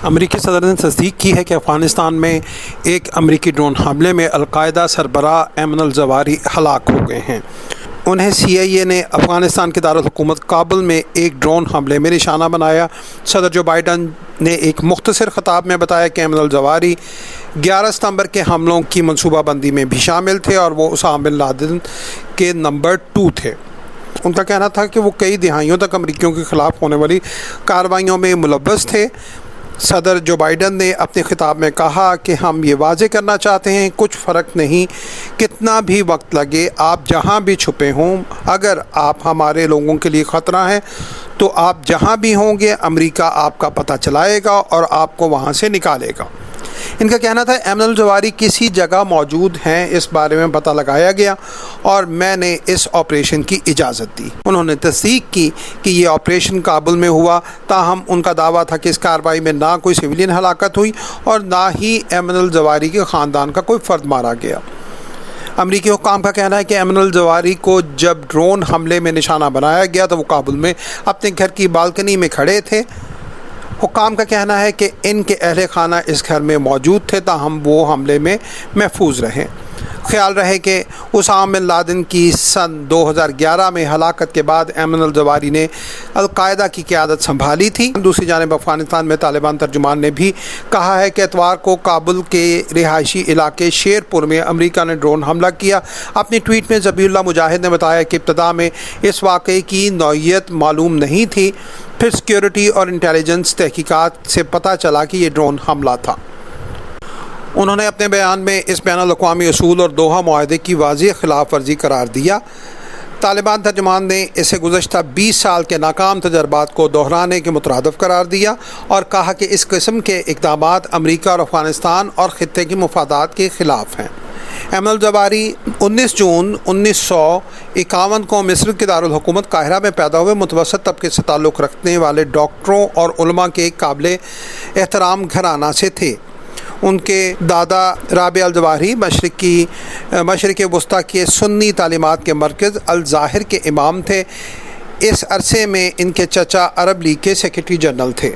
امریکی صدر نے تصدیق کی ہے کہ افغانستان میں ایک امریکی ڈرون حملے میں القاعدہ سربراہ ایمن الزواہری ہلاک ہو گئے ہیں۔ انہیں CIA نے افغانستان کے دارالحکومت کابل میں ایک ڈرون حملے میں نشانہ بنایا۔ صدر جو بائیڈن نے ایک مختصر خطاب میں بتایا کہ ایمن الزواہری 11 ستمبر کے حملوں کی منصوبہ بندی میں بھی شامل تھے اور وہ اسامہ بن لادن کے نمبر 2 تھے۔ ان کا کہنا تھا کہ وہ کئی دہائیوں تک امریکیوں کے خلاف ہونے والی کارروائیوں میں ملوث تھے۔ صدر جو بائیڈن نے اپنے خطاب میں کہا کہ ہم یہ واضح کرنا چاہتے ہیں کچھ فرق نہیں کتنا بھی وقت لگے، آپ جہاں بھی چھپے ہوں، اگر آپ ہمارے لوگوں کے لیے خطرہ ہیں تو آپ جہاں بھی ہوں گے امریکہ آپ کا پتہ چلائے گا اور آپ کو وہاں سے نکالے گا۔ ان کا کہنا تھا ایمن الزواہری کسی جگہ موجود ہیں، اس بارے میں پتہ لگایا گیا اور میں نے اس آپریشن کی اجازت دی۔ انہوں نے تصدیق کی کہ یہ آپریشن کابل میں ہوا، تاہم ان کا دعویٰ تھا کہ اس کارروائی میں نہ کوئی سویلین ہلاکت ہوئی اور نہ ہی ایمن الزواہری کے خاندان کا کوئی فرد مارا گیا۔ امریکی حکام کا کہنا ہے کہ ایمن الزواہری کو جب ڈرون حملے میں نشانہ بنایا گیا تو وہ کابل میں اپنے گھر کی بالکنی میں کھڑے تھے۔ حکام کا کہنا ہے کہ ان کے اہل خانہ اس گھر میں موجود تھے، تاہم وہ حملے میں محفوظ رہے۔ خیال رہے کہ اسامہ بن لادن کی سن 2011 میں ہلاکت کے بعد ایمن الزواہری نے القاعدہ کی قیادت سنبھالی تھی۔ دوسری جانب افغانستان میں طالبان ترجمان نے بھی کہا ہے کہ اتوار کو کابل کے رہائشی علاقے شیر پور میں امریکہ نے ڈرون حملہ کیا۔ اپنی ٹویٹ میں ذبیح اللہ مجاہد نے بتایا کہ ابتدا میں اس واقعے کی نوعیت معلوم نہیں تھی، پھر سیکیورٹی اور انٹیلیجنس تحقیقات سے پتہ چلا کہ یہ ڈرون حملہ تھا۔ انہوں نے اپنے بیان میں اس بین الاقوامی اصول اور دوحہ معاہدے کی واضح خلاف ورزی قرار دیا۔ طالبان ترجمان نے اسے گزشتہ 20 سال کے ناکام تجربات کو دہرانے کے مترادف قرار دیا اور کہا کہ اس قسم کے اقدامات امریکہ اور افغانستان اور خطے کے مفادات کے خلاف ہیں۔ ایمن الزواہری 19 جون 1951 کو مصر کے دارالحکومت قاہرہ میں پیدا ہوئے متوسط طبقے سے تعلق رکھنے والے ڈاکٹروں اور علماء کے ایک قابل احترام گھرانہ سے تھے۔ ان کے دادا رابع الزواہری مشرق وسطیٰ کے سنی تعلیمات کے مرکز الظاہر کے امام تھے۔ اس عرصے میں ان کے چچا عرب لیگ کے سیکرٹری جنرل تھے۔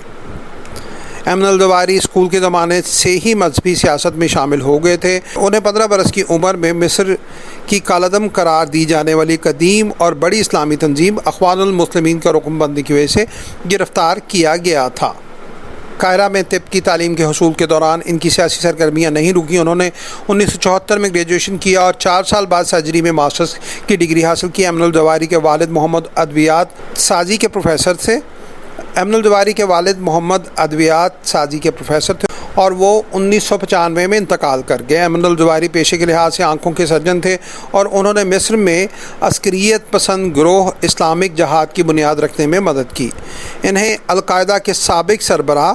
ایمن الزواہری اسکول کے زمانے سے ہی مذہبی سیاست میں شامل ہو گئے تھے۔ انہیں 15 برس کی عمر میں مصر کی کالعدم قرار دی جانے والی قدیم اور بڑی اسلامی تنظیم اخوان المسلمین کا رکن بندی کی وجہ سے گرفتار کیا گیا تھا۔ قاہرہ میں طب کی تعلیم کے حصول کے دوران ان کی سیاسی سرگرمیاں نہیں رکیں۔ انہوں نے 1974 میں گریجویشن کیا اور 4 سال بعد سرجری میں ماسٹرز کی ڈگری حاصل کی۔ ایمن الزواہری کے والد محمد ادویات سازی کے پروفیسر تھے۔ اور وہ 1995 میں انتقال کر گئے۔ ایمن الزواہری پیشے کے لحاظ سے آنکھوں کے سرجن تھے اور انہوں نے مصر میں عسکریت پسند گروہ اسلامک جہاد کی بنیاد رکھنے میں مدد کی۔ انہیں القاعدہ کے سابق سربراہ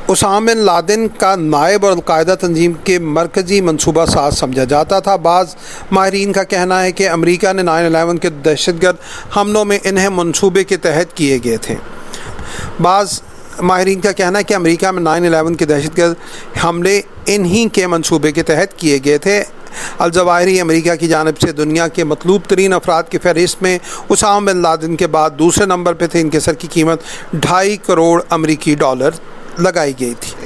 اسامہ بن لادن کا نائب اور القاعدہ تنظیم کے مرکزی منصوبہ ساز سمجھا جاتا تھا۔ بعض ماہرین کا کہنا ہے کہ امریکہ نے 9/11 کے دہشت گرد حملوں میں انہیں منصوبے کے تحت کیے گئے تھے۔ بعض ماہرین کا کہنا ہے کہ امریکہ میں 9/11 کے دہشت گرد حملے انہی کے منصوبے کے تحت کیے گئے تھے۔ الزواہری امریکہ کی جانب سے دنیا کے مطلوب ترین افراد کی فہرست میں اسامہ بن لادن کے بعد دوسرے نمبر پہ تھے۔ ان کے سر کی قیمت $2.5 کروڑ امریکی ڈالر لگائی گئی تھی۔